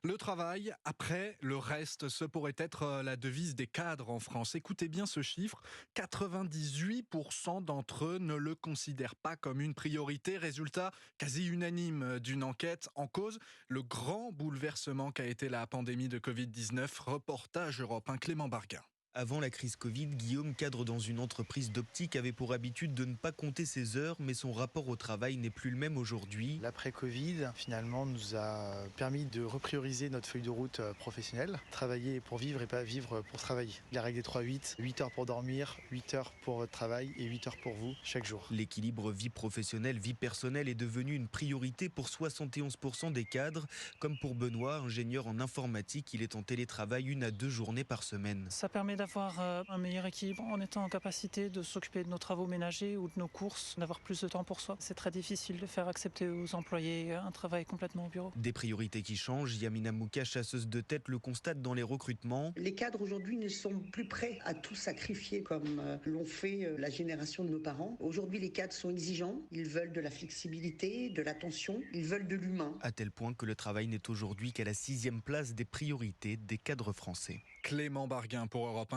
Le travail, après le reste, ce pourrait être la devise des cadres en France. Écoutez bien ce chiffre, 98% d'entre eux ne le considèrent pas comme une priorité. Résultat quasi unanime d'une enquête en cause, le grand bouleversement qu'a été la pandémie de Covid-19. Reportage Europe 1, Clément Barguin. Avant la crise Covid, Guillaume, cadre dans une entreprise d'optique, avait pour habitude de ne pas compter ses heures, mais son rapport au travail n'est plus le même aujourd'hui. L'après-Covid, finalement, nous a permis de reprioriser notre feuille de route professionnelle. Travailler pour vivre et pas vivre pour travailler. La règle des 3-8, 8 heures pour dormir, 8 heures pour votre travail et 8 heures pour vous chaque jour. L'équilibre vie professionnelle, vie personnelle est devenu une priorité pour 71% des cadres. Comme pour Benoît, ingénieur en informatique, il est en télétravail 1 à 2 journées par semaine. Ça permet d'avoir un meilleur équilibre en étant en capacité de s'occuper de nos travaux ménagers ou de nos courses, d'avoir plus de temps pour soi. C'est très difficile de faire accepter aux employés un travail complètement au bureau. Des priorités qui changent, Yamina Mouka, chasseuse de tête, le constate dans les recrutements. Les cadres aujourd'hui ne sont plus prêts à tout sacrifier comme l'ont fait la génération de nos parents. Aujourd'hui, les cadres sont exigeants, ils veulent de la flexibilité, de l'attention, ils veulent de l'humain. À tel point que le travail n'est aujourd'hui qu'à la 6e place des priorités des cadres français. Clément Barguin pour Europe 1.